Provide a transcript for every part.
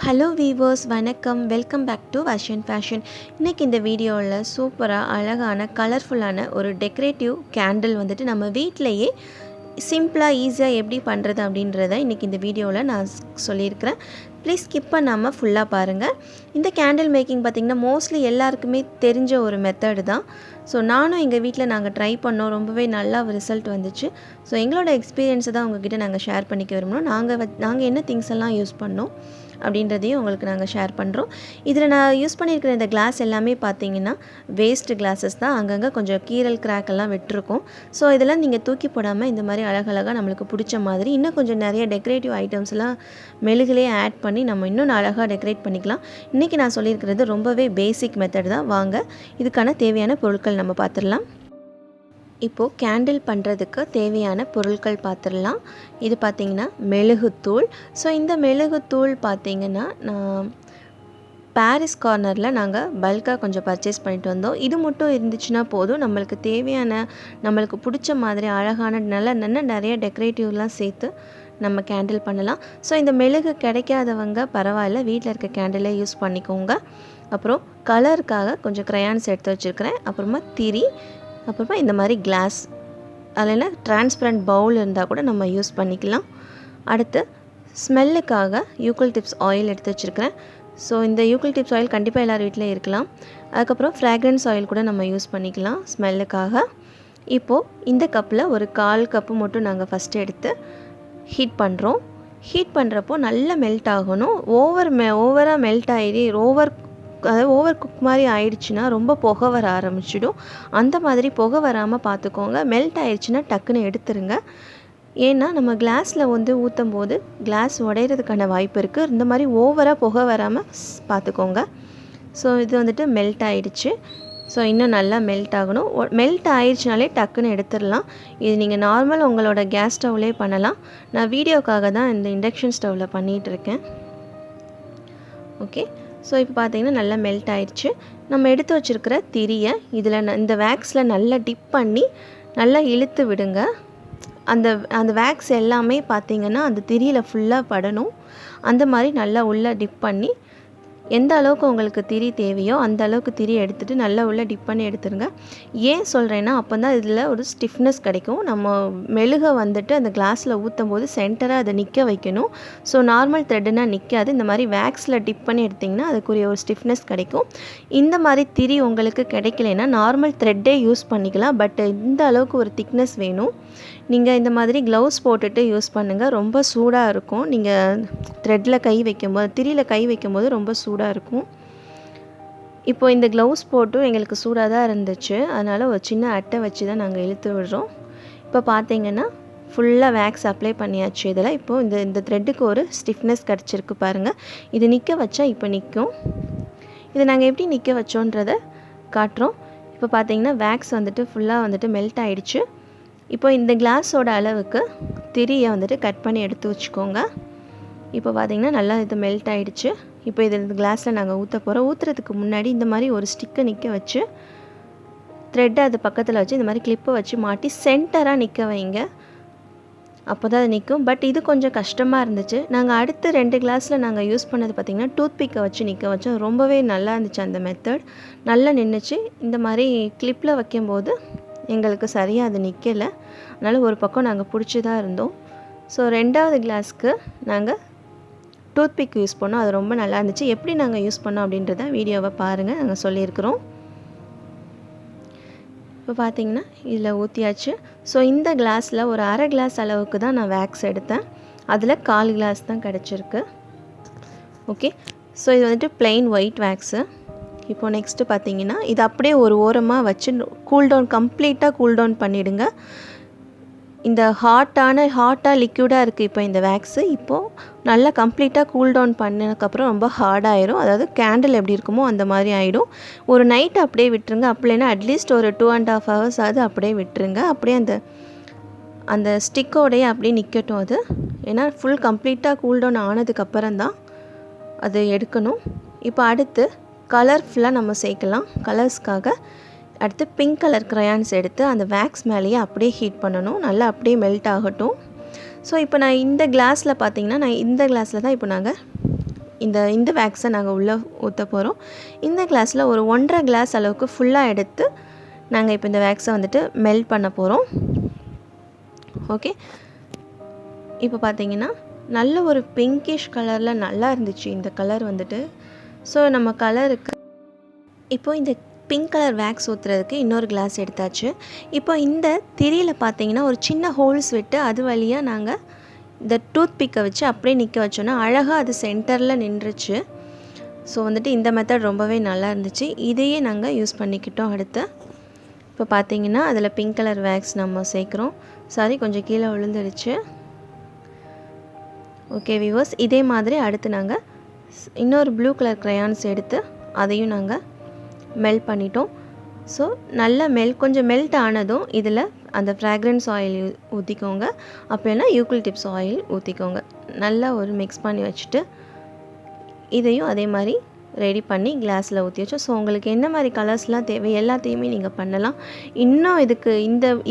Hello viewers, வணக்கம். Welcome back to Varshan fashion. இன்றைக்கி இந்த வீடியோவில் சூப்பராக அழகான கலர்ஃபுல்லான ஒரு டெக்கரேட்டிவ் கேண்டில் வந்துட்டு நம்ம வீட்டிலையே சிம்பிளாக ஈஸியாக எப்படி பண்ணுறது அப்படின்றத இன்றைக்கி இந்த வீடியோவில் நான் சொல்லியிருக்கிறேன். ப்ளீஸ் ஸ்கிப் பண்ணாமல் ஃபுல்லாக பாருங்கள். இந்த கேண்டில் மேக்கிங் பார்த்திங்கன்னா மோஸ்ட்லி எல்லாருக்குமே தெரிஞ்ச ஒரு மெத்தடு தான். ஸோ நானும் எங்கள் வீட்டில் நாங்கள் ட்ரை பண்ணோம், ரொம்பவே நல்லா ரிசல்ட் வந்துச்சு. ஸோ எங்களோட எக்ஸ்பீரியன்ஸை தான் உங்ககிட்ட நாங்கள் ஷேர் பண்ணிக்க விரும்புகிறோம். நாங்கள் என்ன திங்ஸ் எல்லாம் யூஸ் பண்ணோம் அப்படின்றதையும் உங்களுக்கு நாங்கள் ஷேர் பண்ணுறோம். இதில் நான் யூஸ் பண்ணியிருக்கிற இந்த கிளாஸ் எல்லாமே பார்த்தீங்கன்னா வேஸ்ட் கிளாஸஸ் தான். அங்கங்கே கொஞ்சம் கீரல் கிராக் எல்லாம் விட்டுருக்கும். ஸோ இதெல்லாம் நீங்கள் தூக்கி போடாமல் இந்த மாதிரி அழகழகாக நம்மளுக்கு பிடிச்ச மாதிரி இன்னும் கொஞ்சம் நிறைய டெக்கரேட்டிவ் ஐட்டம்ஸ்லாம் மெழுகிலே ஆட் பண்ணி நம்ம இன்னும் அழகாக டெக்கரேட் பண்ணிக்கலாம். இன்றைக்கி நான் சொல்லியிருக்கிறது ரொம்பவே பேசிக் மெத்தட் தான். வாங்க இதுக்கான தேவையான பொருட்கள் நம்ம பார்த்துடலாம். இப்போது கேண்டில் பண்ணுறதுக்கு தேவையான பொருட்கள் பார்த்துடலாம். இது பார்த்திங்கன்னா மெழுகுத்தூள். ஸோ இந்த மெழுகுத்தூள் பார்த்திங்கன்னா நான் பாரிஸ் கார்னரில் நாங்கள் பல்காக கொஞ்சம் பர்ச்சேஸ் பண்ணிட்டு வந்தோம். இது மட்டும் இருந்துச்சுன்னா போதும், நம்மளுக்கு தேவையான நம்மளுக்கு பிடிச்ச மாதிரி அழகான நல்ல நிறைய டெக்கரேட்டிவ்லாம் சேர்த்து நம்ம கேண்டில் பண்ணலாம். ஸோ இந்த மெழுகு கிடைக்காதவங்க பரவாயில்ல, வீட்டில் இருக்க கேண்டிலே யூஸ் பண்ணிக்கோங்க. அப்புறம் கலருக்காக கொஞ்சம் க்ரையான்ஸ் எடுத்து வச்சுருக்கிறேன். அப்புறமா திரி, அப்புறமா இந்த மாதிரி கிளாஸ், அதில் டிரான்ஸ்பரண்ட் பவுல் இருந்தால் கூட நம்ம யூஸ் பண்ணிக்கலாம். அடுத்து ஸ்மெல்லுக்காக யூக்கலிப்டஸ் ஆயில் எடுத்து வச்சுருக்கிறேன். ஸோ இந்த யூக்கலிப்டஸ் ஆயில் கண்டிப்பாக எல்லார் வீட்டிலையும் இருக்கலாம். அதுக்கப்புறம் ஃப்ராக்ரன்ஸ் ஆயில் கூட நம்ம யூஸ் பண்ணிக்கலாம் ஸ்மெல்லுக்காக. இப்போது இந்த கப்பில் ஒரு 1/4 கப்பு மட்டும் நாங்கள் ஃபஸ்ட்டு எடுத்து ஹீட் பண்ணுறோம். ஹீட் பண்ணுறப்போ நல்லா மெல்ட் ஆகணும். ஓவராக மெல்ட் ஆகி அதாவது ஓவர் குக் மாதிரி ஆயிடுச்சுன்னா ரொம்ப புகை வர ஆரம்பிச்சிடும். அந்த மாதிரி புகை வராமல் பார்த்துக்கோங்க. மெல்ட் ஆயிடுச்சுன்னா டக்குன்னு எடுத்துருங்க. ஏன்னா நம்ம கிளாஸில் ஊற்றும் போது கிளாஸ் உடையிறதுக்கான வாய்ப்பு இருக்குது. இந்த மாதிரி ஓவராக புகை வராமல் பார்த்துக்கோங்க. ஸோ இது மெல்ட் ஆகிடுச்சு. ஸோ இன்னும் நல்லா மெல்ட் ஆகணும். மெல்ட் ஆயிடுச்சுனாலே டக்குன்னு எடுத்துடலாம். இது நீங்கள் நார்மல் உங்களோட கேஸ் ஸ்டவ்லேயே பண்ணலாம். நான் வீடியோக்காக தான் இந்த இண்டக்ஷன் ஸ்டவ்வில் பண்ணிகிட்ருக்கேன். ஓகே, ஸோ இப்போ பார்த்தீங்கன்னா நல்லா மெல்ட் ஆயிடுச்சு. நம்ம எடுத்து வச்சுருக்கிற திரியை இதில் இந்த வேக்ஸில் நல்லா டிப் பண்ணி நல்லா இழுத்து விடுங்க. அந்த வேக்ஸ் எல்லாமே பார்த்திங்கன்னா அந்த திரியில் ஃபுல்லாக படணும். அந்த மாதிரி நல்லா உள்ளே டிப் பண்ணி எந்த அளவுக்கு உங்களுக்கு திரி தேவையோ அந்த அளவுக்கு திரி எடுத்துகிட்டு நல்லா உள்ளே டிப் பண்ணி எடுத்துருங்க. ஏன் சொல்கிறேன்னா அப்போ தான் இதில் ஒரு ஸ்டிஃப்னஸ் கிடைக்கும். நம்ம மெழுகை அந்த கிளாஸில் ஊற்றும் போது சென்டராக அதை நிற்க வைக்கணும். ஸோ நார்மல் த்ரெட்டுனா நிற்காது. இந்த மாதிரி வேக்ஸில் டிப் பண்ணி எடுத்திங்கன்னா அதுக்குரிய ஒரு ஸ்டிஃப்னஸ் கிடைக்கும். இந்த மாதிரி திரி உங்களுக்கு கிடைக்கலைன்னா நார்மல் த்ரெட்டே யூஸ் பண்ணிக்கலாம். பட் இந்த அளவுக்கு ஒரு திக்னஸ் வேணும். நீங்கள் இந்த மாதிரி க்ளவுஸ் போட்டுட்டு யூஸ் பண்ணுங்கள். ரொம்ப சூடாக இருக்கும். நீங்கள் த்ரெட்டில் கை வைக்கும்போது, திரியில் கை வைக்கும்போது ரொம்ப சூடாக இருக்கும். இப்போது இந்த க்ளவுஸ் போட்டும் எங்களுக்கு சூடாக தான் இருந்துச்சு. அதனால் ஒரு சின்ன அட்டை வச்சு தான் நாங்கள் இழுத்து விடுறோம். இப்போ பார்த்தீங்கன்னா ஃபுல்லாக வேக்ஸ் அப்ளை பண்ணியாச்சு. இதில் இப்போது இந்த த்ரெட்டுக்கு ஒரு ஸ்டிஃப்னஸ் கிடச்சிருக்கு பாருங்கள். இது நிற்க வச்சா இப்போ நிற்கும். இதை நாங்கள் எப்படி நிற்க வச்சோன்றதை காட்டுறோம். இப்போ பார்த்தீங்கன்னா வேக்ஸ் ஃபுல்லாக மெல்ட் ஆகிடுச்சு. இப்போ இந்த கிளாஸோட அளவுக்கு திரியை கட் பண்ணி எடுத்து வச்சுக்கோங்க. இப்போ பார்த்திங்கன்னா நல்லா இது மெல்ட் ஆகிடுச்சு. இப்போ இந்த கிளாஸில் நாங்கள் ஊற்ற போகிறோம். ஊற்றுறதுக்கு முன்னாடி இந்த மாதிரி ஒரு ஸ்டிக்கை நிற்க வச்சு த்ரெட்டை அது பக்கத்தில் வச்சு இந்த மாதிரி கிளிப்பை வச்சு மாட்டி சென்டராக நிற்க வைங்க. அப்போ தான் அது நிற்கும். பட் இது கொஞ்சம் கஷ்டமாக இருந்துச்சு. நாங்கள் அடுத்த 2 கிளாஸில் நாங்கள் யூஸ் பண்ணது பார்த்திங்கன்னா டூத்பிக்கை வச்சு நிற்க வச்சோம். ரொம்பவே நல்லா இருந்துச்சு அந்த மெத்தட். நல்லா நின்றுச்சு. இந்த மாதிரி கிளிப்பில் வைக்கும்போது எங்களுக்கு சரியாக அது நிற்கலை. அதனால் ஒரு பக்கம் நாங்கள் பிடிச்சி தான் இருந்தோம். ஸோ 2வது கிளாஸ்க்கு நாங்கள் டூத்பிக் யூஸ் பண்ணோம். அது ரொம்ப நல்லா இருந்துச்சு. எப்படி நாங்கள் யூஸ் பண்ணோம் அப்படின்றத வீடியோவை பாருங்கள், நாங்கள் சொல்லியிருக்கிறோம். இப்போ பார்த்தீங்கன்னா இதில் ஊற்றியாச்சு. ஸோ இந்த கிளாஸில் ஒரு 1/2 கிளாஸ் அளவுக்கு தான் நான் வேக்ஸ் எடுத்தேன். அதில் 1/4 கிளாஸ் தான் கிடச்சிருக்கு. ஓகே, ஸோ இது ப்ளெயின் ஒயிட் வேக்ஸு. இப்போது நெக்ஸ்ட்டு பார்த்தீங்கன்னா இது அப்படியே ஒரு ஓரமாக வச்சு கம்ப்ளீட்டாக கூல்டவுன் பண்ணிவிடுங்க. இந்த ஹாட்டாக லிக்யூடாக இருக்குது இப்போ இந்த வேக்ஸு. இப்போது நல்லா கம்ப்ளீட்டாக கூல்டவுன் பண்ணதுக்கப்புறம் ரொம்ப ஹார்டாயிரும். அதாவது கேண்டில் எப்படி இருக்குமோ அந்த மாதிரி ஆகிடும். ஒரு நைட் அப்படியே விட்டுருங்க. அப்படின்னா அட்லீஸ்ட் ஒரு 2.5 ஹவர்ஸ் ஆகுது அப்படியே விட்டுருங்க. அப்படியே அந்த ஸ்டிக்கோடையே அப்படியே நிற்கட்டும் அது. ஏன்னா ஃபுல் கம்ப்ளீட்டாக கூல்டவுன் ஆனதுக்கப்புறம் தான் அது எடுக்கணும். இப்போ அடுத்து கலர்ஃபுல்லாக நம்ம சேர்க்கலாம். கலர்ஸ்க்காக அடுத்து பிங்க் கலர் க்ரையான்ஸ் எடுத்து அந்த வேக்ஸ் மேலேயே அப்படியே ஹீட் பண்ணணும். நல்லா அப்படியே மெல்ட் ஆகட்டும். ஸோ இப்போ நான் இந்த கிளாஸில் பார்த்தீங்கன்னா இந்த கிளாஸில் தான் இப்போ நாங்கள் இந்த வேக்ஸை நாங்கள் உள்ளே ஊற்ற போகிறோம். இந்த கிளாஸில் ஒரு 1.5 கிளாஸ் அளவுக்கு ஃபுல்லாக எடுத்து நாங்கள் இப்போ இந்த வேக்ஸை வந்துட்டு மெல்ட் பண்ண போகிறோம். ஓகே, இப்போ பார்த்தீங்கன்னா நல்ல ஒரு பிங்கிஷ் கலரில் நல்லா இருந்துச்சு இந்த கலர் வந்துட்டு. ஸோ நம்ம கலருக்கு இப்போ இந்த பிங்க் கலர் வேக்ஸ் ஊற்றுறதுக்கு இன்னொரு கிளாஸ் எடுத்தாச்சு. இப்போ இந்த திரியில் பார்த்தீங்கன்னா ஒரு சின்ன ஹோல்ஸ் விட்டு அது வழியாக நாங்கள் இந்த டூத் பிக்கை வச்சு அப்படியே நிற்க வச்சோன்னா அழகாக அது சென்டரில் நின்றுச்சு. ஸோ வந்துட்டு இந்த மெத்தட் ரொம்பவே நல்லா இருந்துச்சு. இதையே நாங்கள் யூஸ் பண்ணிக்கிட்டோம். அடுத்து இப்போ பார்த்தீங்கன்னா அதில் பிங்க் கலர் வேக்ஸ் நம்ம சேர்க்குறோம். சாரி, கொஞ்சம் கீழே விழுந்துடுச்சு. ஓகே வியூவர்ஸ், இதே மாதிரி அடுத்து நாங்கள் இன்னொரு ப்ளூ கலர் க்ரையான்ஸ் எடுத்து அதையும் நாங்கள் மெல்ட் பண்ணிட்டோம். ஸோ நல்லா கொஞ்சம் மெல்ட் ஆனதும் இதில் அந்த ஃப்ராக்ரன்ஸ் ஆயில் ஊற்றிக்கோங்க, அப்படின்னா யூக்கலிப்டஸ் ஆயில் ஊற்றிக்கோங்க. நல்லா ஒரு மிக்ஸ் பண்ணி வச்சுட்டு இதையும் அதே மாதிரி ரெடி பண்ணி கிளாஸில் ஊற்றி வச்சோம். ஸோ உங்களுக்கு என்ன மாதிரி கலர்ஸ்லாம் தேவை எல்லாத்தையுமே நீங்கள் பண்ணலாம். இன்னும்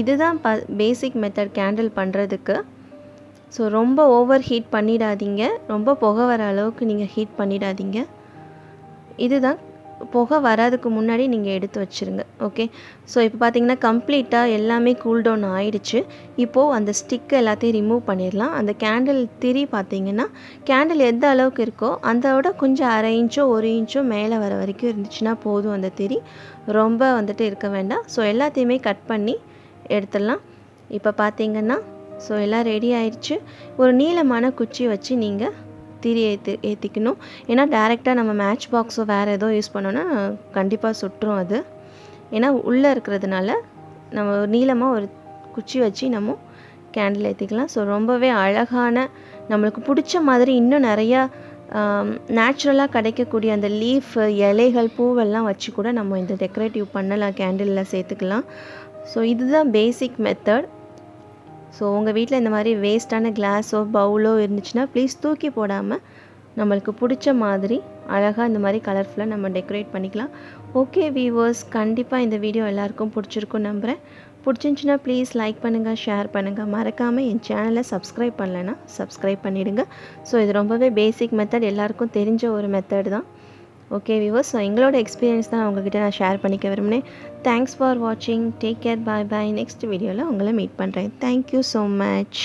இதுதான் பேசிக் மெத்தட் கேண்டில் பண்ணுறதுக்கு. ஸோ ரொம்ப ஓவர் ஹீட் பண்ணிடாதீங்க, ரொம்ப புகை வர அளவுக்கு நீங்கள் ஹீட் பண்ணிடாதீங்க. இதுதான் புகை வராதுக்கு முன்னாடி நீங்கள் எடுத்து வச்சுருங்க. ஓகே, ஸோ இப்போ பார்த்தீங்கன்னா கம்ப்ளீட்டாக எல்லாமே கூல் டவுன் ஆகிடுச்சு. இப்போது அந்த ஸ்டிக் எல்லாத்தையும் ரிமூவ் பண்ணிடலாம். அந்த கேண்டில் திரி பார்த்தீங்கன்னா கேண்டில் எந்த அளவுக்கு இருக்கோ அதோட கொஞ்சம் 1/2 இன்ச்சோ 1 இன்ச்சோ மேலே வர வரைக்கும் இருந்துச்சுன்னா போதும். அந்த திரி ரொம்ப வந்துட்டு இருக்க வேண்டாம். ஸோ எல்லாத்தையுமே கட் பண்ணி எடுத்துடலாம். இப்போ பார்த்தீங்கன்னா ஸோ எல்லாம் ரெடி ஆயிடுச்சு. ஒரு நீளமான குச்சி வச்சு நீங்கள் திரி ஏற்றிக்கணும். ஏன்னா டேரெக்டாக நம்ம மேட்ச் பாக்ஸோ வேறு ஏதோ யூஸ் பண்ணோன்னா கண்டிப்பாக சுட்டுரும் அது. ஏன்னா உள்ளே இருக்கிறதுனால நம்ம நீளமாக ஒரு குச்சி வச்சு நம்ம கேண்டில் ஏற்றிக்கலாம். ஸோ ரொம்பவே அழகான நம்மளுக்கு பிடிச்ச மாதிரி இன்னும் நிறையா நேச்சுரலாக கிடைக்கக்கூடிய அந்த லீஃப், இலைகள், பூவெல்லாம் வச்சு கூட நம்ம இந்த டெக்கரேட்டிவ் பண்ணலாம், கேண்டிலில் சேர்த்துக்கலாம். ஸோ இதுதான் பேசிக் மெத்தட். ஸோ உங்கள் வீட்டில் இந்த மாதிரி வேஸ்ட்டான கிளாஸோ பவுலோ இருந்துச்சுன்னா ப்ளீஸ் தூக்கி போடாமல் நம்மளுக்கு பிடிச்ச மாதிரி அழகாக இந்த மாதிரி கலர்ஃபுல்லாக நம்ம டெக்கரேட் பண்ணிக்கலாம். ஓகே வியூவர்ஸ், கண்டிப்பாக இந்த வீடியோ எல்லாருக்கும் பிடிச்சிருக்கும் நம்புகிறேன். பிடிச்சிருந்துச்சின்னா ப்ளீஸ் லைக் பண்ணுங்கள், ஷேர் பண்ணுங்கள். மறக்காமல் என் சேனலை சப்ஸ்கிரைப் பண்ணலைன்னா சப்ஸ்கிரைப் பண்ணிவிடுங்க. ஸோ இது ரொம்பவே பேசிக் மெத்தட், எல்லாருக்கும் தெரிஞ்ச ஒரு மெத்தட் தான். ஓகே வியூவர்ஸ், ஸோ எங்களோட எக்ஸ்பீரியன்ஸ் தான் உங்கள்கிட்ட நான் ஷேர் பண்ணிக்க விரும்பினேன். தேங்க்ஸ் ஃபார் வாட்சிங். Take care. Bye bye. Next வீடியோவில் உங்களை மீட் பண்ணுறேன். Thank you so much.